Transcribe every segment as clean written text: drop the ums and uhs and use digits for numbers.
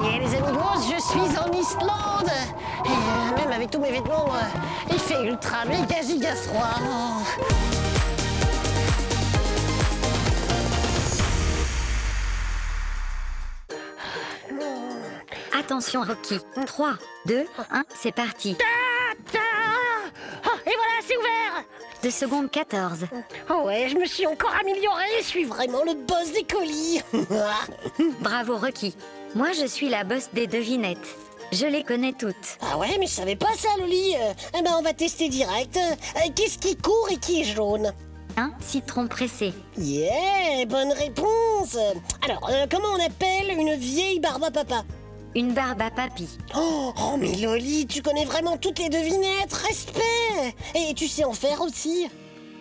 y est les amigos, je suis en Islande. Et même avec tous mes vêtements, il fait ultra méga giga froid. Attention Rocky, 3, 2, 1, c'est parti. Oh, et voilà, c'est ouvert. 2 secondes 14. Oh ouais, je me suis encore amélioré, je suis vraiment le boss des colis. Bravo Rocky. Moi je suis la boss des devinettes. Je les connais toutes. Ah ouais, mais je savais pas ça, Loli. Eh ben, on va tester direct. Qu'est-ce qui court et qui est jaune? 1. Citron pressé. Yeah, bonne réponse. Alors, comment on appelle une vieille barbe à papa? Une barbe à papy. Oh, mais Loli, tu connais vraiment toutes les devinettes, respect. Et tu sais en faire aussi?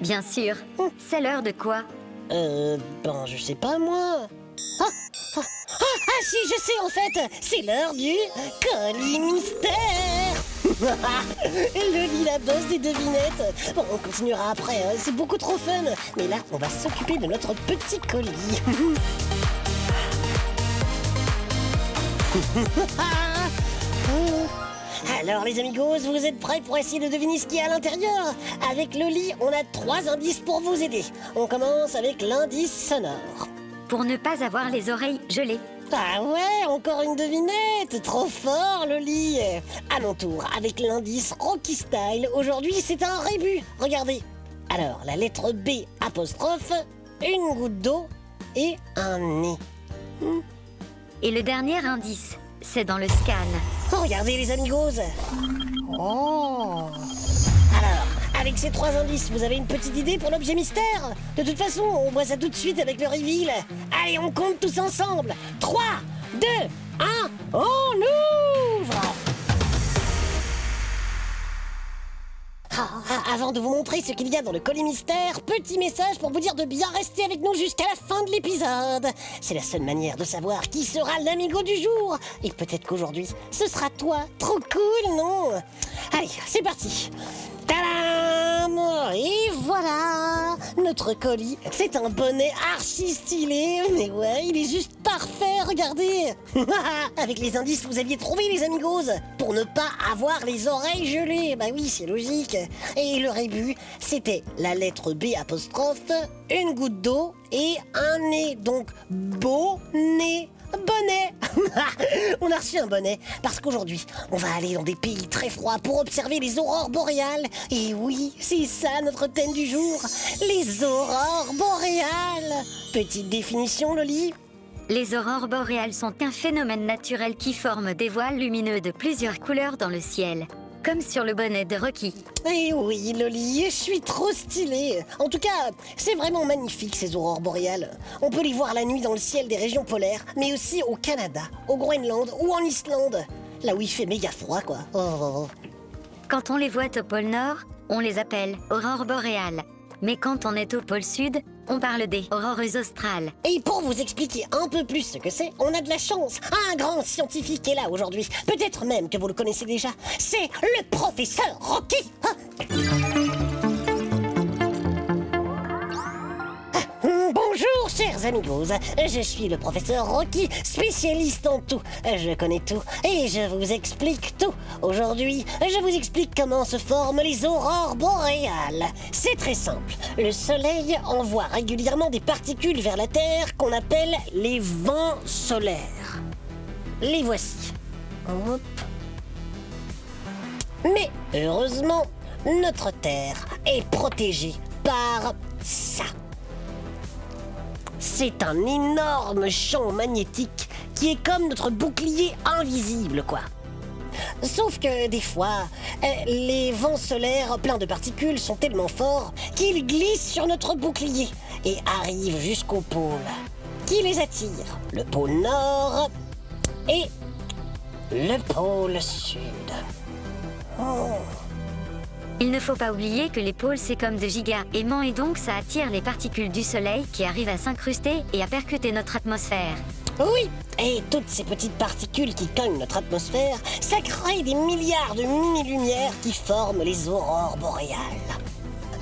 Bien sûr. C'est l'heure de quoi? Ben, je sais pas, moi. Ah, si, je sais, en fait, c'est l'heure du colis mystère. Loli, la boss des devinettes. Bon, on continuera après, hein. C'est beaucoup trop fun. Mais là, on va s'occuper de notre petit colis. Alors les amigos, vous êtes prêts pour essayer de deviner ce qu'il y a à l'intérieur? Avec Loli, on a 3 indices pour vous aider. On commence avec l'indice sonore. Pour ne pas avoir les oreilles gelées. Ah ouais, encore une devinette. Trop fort, Loli. À mon tour, avec l'indice Rocky Style. Aujourd'hui, c'est un rébut. Regardez. Alors, la lettre B apostrophe, une goutte d'eau et un nez. Et le dernier indice, c'est dans le scan. Oh, regardez les amigos. Oh. Alors, avec ces 3 indices, vous avez une petite idée pour l'objet mystère? De toute façon, on voit ça tout de suite avec le reveal. Allez, on compte tous ensemble. 3, 2, 1, on ouvre. Avant de vous montrer ce qu'il y a dans le colis mystère, petit message pour vous dire de bien rester avec nous jusqu'à la fin de l'épisode. C'est la seule manière de savoir qui sera l'amigo du jour. Et peut-être qu'aujourd'hui, ce sera toi. Trop cool, non? Allez, c'est parti. Tadam! Et voilà! Notre colis, c'est un bonnet archi stylé. Mais ouais, il est juste parfait, regardez! Avec les indices, vous aviez trouvé les amigos pour ne pas avoir les oreilles gelées. Bah oui, c'est logique. Et le rébut, c'était la lettre B apostrophe, une goutte d'eau et un nez. Donc, beau nez. Bonnet. On a reçu un bonnet parce qu'aujourd'hui, on va aller dans des pays très froids pour observer les aurores boréales. Et oui, c'est ça notre thème du jour, les aurores boréales. Petite définition, Loli. Les aurores boréales sont un phénomène naturel qui forme des voiles lumineux de plusieurs couleurs dans le ciel. Comme sur le bonnet de Rocky. Eh oui, Loli, je suis trop stylée. En tout cas, c'est vraiment magnifique ces aurores boréales. On peut les voir la nuit dans le ciel des régions polaires, mais aussi au Canada, au Groenland ou en Islande. Là où il fait méga froid, quoi. Oh. Quand on les voit au pôle Nord, on les appelle aurores boréales. Mais quand on est au pôle Sud, on parle des aurores australes. Et pour vous expliquer un peu plus ce que c'est, on a de la chance. Un grand scientifique est là aujourd'hui. Peut-être même que vous le connaissez déjà. C'est le professeur Rocky. Bonjour chers amigos, je suis le professeur Rocky, spécialiste en tout. Je connais tout et je vous explique tout. Aujourd'hui, je vous explique comment se forment les aurores boréales. C'est très simple. Le soleil envoie régulièrement des particules vers la Terre qu'on appelle les vents solaires. Les voici. Hop. Mais heureusement, notre Terre est protégée par ça. C'est un énorme champ magnétique qui est comme notre bouclier invisible, quoi. Sauf que des fois, les vents solaires pleins de particules sont tellement forts qu'ils glissent sur notre bouclier et arrivent jusqu'au pôle. Qui les attire? Le pôle Nord et le pôle Sud. Oh. Il ne faut pas oublier que les pôles c'est comme de giga-aimants et donc ça attire les particules du soleil qui arrivent à s'incruster et à percuter notre atmosphère. Oui, et toutes ces petites particules qui cognent notre atmosphère, ça crée des milliards de mini-lumières qui forment les aurores boréales.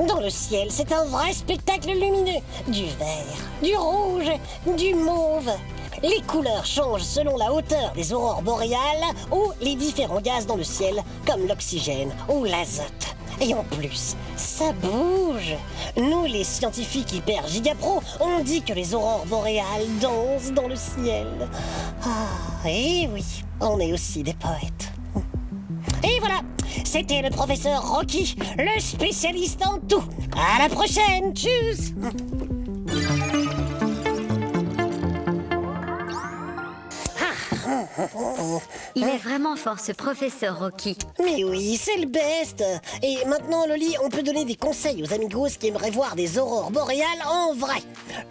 Dans le ciel, c'est un vrai spectacle lumineux. Du vert, du rouge, du mauve. les couleurs changent selon la hauteur des aurores boréales ou les différents gaz dans le ciel, comme l'oxygène ou l'azote. Et en plus, ça bouge. Nous, les scientifiques hyper gigapro, on dit que les aurores boréales dansent dans le ciel. Ah, et oui, on est aussi des poètes. Et voilà, c'était le professeur Rocky, le spécialiste en tout. À la prochaine, tchuss. Il est vraiment fort ce professeur Rocky. Mais oui, c'est le best. Et maintenant, Loli, on peut donner des conseils aux amigos qui aimeraient voir des aurores boréales en vrai.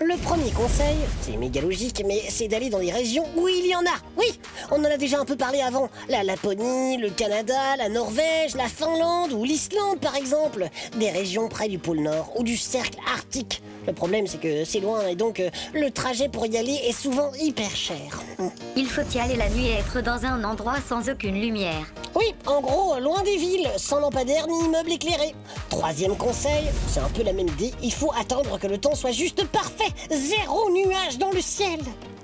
Le premier conseil, c'est méga logique, mais c'est d'aller dans les régions où il y en a. Oui, on en a déjà un peu parlé avant. La Laponie, le Canada, la Norvège, la Finlande ou l'Islande par exemple. Des régions près du pôle Nord ou du cercle arctique. Le problème, c'est que c'est loin et donc le trajet pour y aller est souvent hyper cher. Il faut y aller la nuit et être dans un endroit sans aucune lumière. Oui, en gros, loin des villes, sans lampadaire ni immeubles éclairés. Troisième conseil, c'est un peu la même idée, il faut attendre que le temps soit juste parfait. 0 nuage dans le ciel.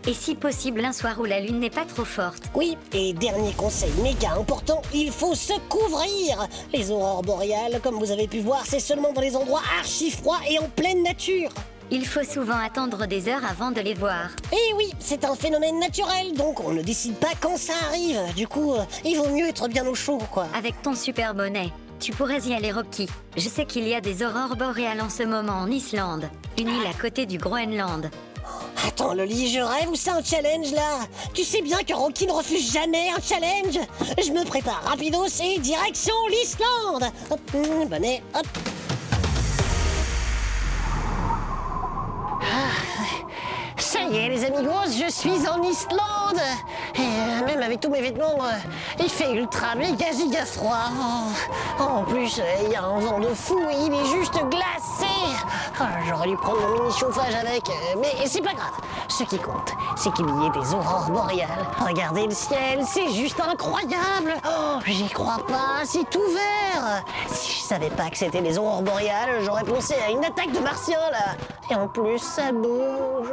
Et si possible, un soir où la lune n'est pas trop forte. Oui, et dernier conseil méga important, il faut se couvrir. Les aurores boréales, comme vous avez pu voir, c'est seulement dans les endroits archi froids et en pleine nature. Il faut souvent attendre des heures avant de les voir. Et oui, c'est un phénomène naturel, donc on ne décide pas quand ça arrive. Du coup, il vaut mieux être bien au chaud, quoi. Avec ton super bonnet, tu pourrais y aller, Rocky. Je sais qu'il y a des aurores boréales en ce moment en Islande, une île à côté du Groenland. Attends, Loli, je rêve ou c'est un challenge, là? Tu sais bien que Rocky ne refuse jamais un challenge. Je me prépare rapidos et direction l'Islande. Hop, bonnet, hop. Ça y est, les amigos, je suis en Islande. Et même avec tous mes vêtements, il fait ultra méga giga froid. En plus, il y a un vent de fou et il est juste glacé. J'aurais dû prendre mon mini chauffage avec, mais c'est pas grave. Ce qui compte, c'est qu'il y ait des aurores boréales. Regardez le ciel, c'est juste incroyable. Oh, j'y crois pas, c'est tout vert. Si je savais pas que c'était les aurores boréales, j'aurais pensé à une attaque de martiens là. Et en plus, ça bouge.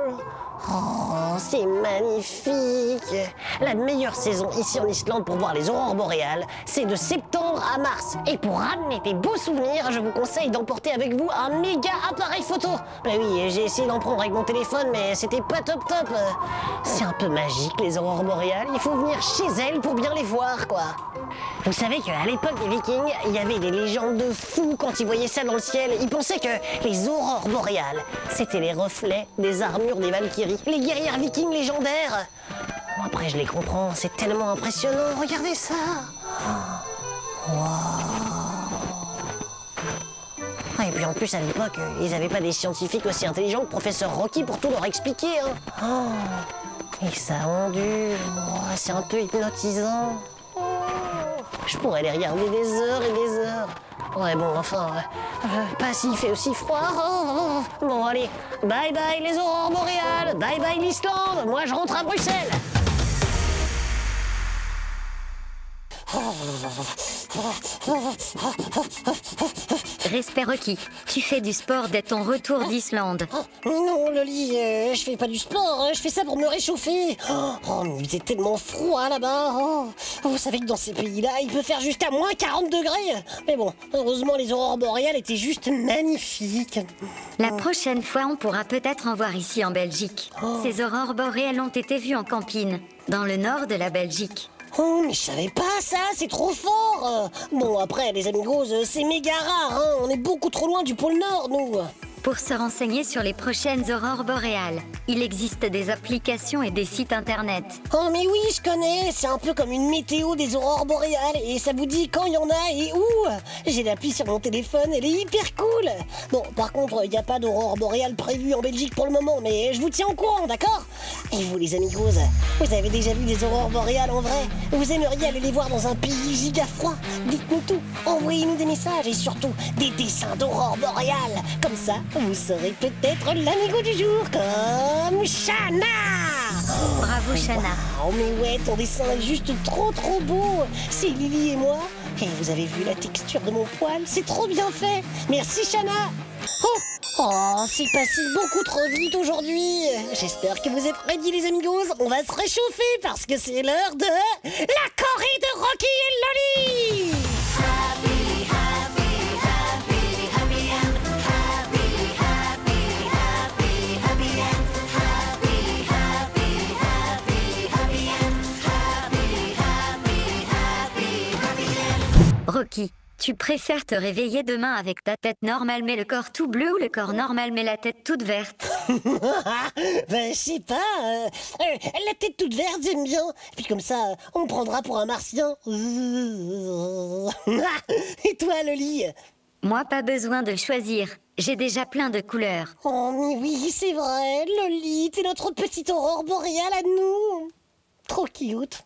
Oh, c'est magnifique! La meilleure saison ici en Islande pour voir les aurores boréales, c'est de septembre à mars. Et pour ramener des beaux souvenirs, je vous conseille d'emporter avec vous un méga appareil photo. Bah oui, j'ai essayé d'en prendre avec mon téléphone, mais c'était pas top top. C'est un peu magique les aurores boréales, il faut venir chez elles pour bien les voir, quoi. Vous savez qu'à l'époque des Vikings, il y avait des légendes de fous quand ils voyaient ça dans le ciel. Ils pensaient que les aurores boréales, c'était les reflets des armures des Valkyries, les guerrières vikings légendaires. Bon, après, je les comprends, c'est tellement impressionnant. Regardez ça. Wow. Et puis en plus, à l'époque, ils n'avaient pas des scientifiques aussi intelligents que professeur Rocky pour tout leur expliquer. Et ça ondule. C'est un peu hypnotisant. Je pourrais les regarder des heures et des heures. Ouais, bon, enfin, pas s'il fait aussi froid. Bon, allez, bye bye les aurores boréales, bye bye l'Islande, moi je rentre à Bruxelles. Respect Rocky, tu fais du sport dès ton retour d'Islande. Non, Loli, je fais pas du sport, je fais ça pour me réchauffer. Oh, mais il est tellement froid là-bas. Vous savez que dans ces pays-là, il peut faire jusqu'à moins 40 degrés. Mais bon, heureusement, les aurores boréales étaient juste magnifiques. La prochaine fois, on pourra peut-être en voir ici en Belgique. Ces aurores boréales ont été vues en campine, dans le nord de la Belgique. Oh, mais je savais pas ça, c'est trop fort. Bon, après, les amigos, c'est méga rare, hein. On est beaucoup trop loin du pôle Nord, nous. Pour se renseigner sur les prochaines aurores boréales, il existe des applications et des sites internet. Oh mais oui, je connais, c'est un peu comme une météo des aurores boréales et ça vous dit quand il y en a et où. J'ai l'appli sur mon téléphone, elle est hyper cool. Bon, par contre, il n'y a pas d'aurore boréale prévue en Belgique pour le moment, mais je vous tiens au courant, d'accord? Et vous les amigos, vous avez déjà vu des aurores boréales en vrai? Vous aimeriez aller les voir dans un pays giga froid? Dites-nous tout, envoyez-nous des messages et surtout des dessins d'aurores boréales. Comme ça, vous serez peut-être l'amigo du jour, comme Shana. Bravo Shana. Oh mais ouais, ton dessin est juste trop beau. C'est Lily et moi. Et vous avez vu la texture de mon poil, c'est trop bien fait. Merci Shana. Oh, c'est passé beaucoup trop vite aujourd'hui. J'espère que vous êtes ready les amigos. On va se réchauffer parce que c'est l'heure de la Corée de Rocky et Loli. Rocky, tu préfères te réveiller demain avec ta tête normale mais le corps tout bleu ou le corps normal mais la tête toute verte? Ben, je sais pas. La tête toute verte, j'aime bien. Et puis comme ça, on me prendra pour un martien. Et toi, Loli? Moi, pas besoin de choisir. J'ai déjà plein de couleurs. Oh, mais oui, c'est vrai. Loli, t'es notre petite aurore boréale à nous. Trop cute.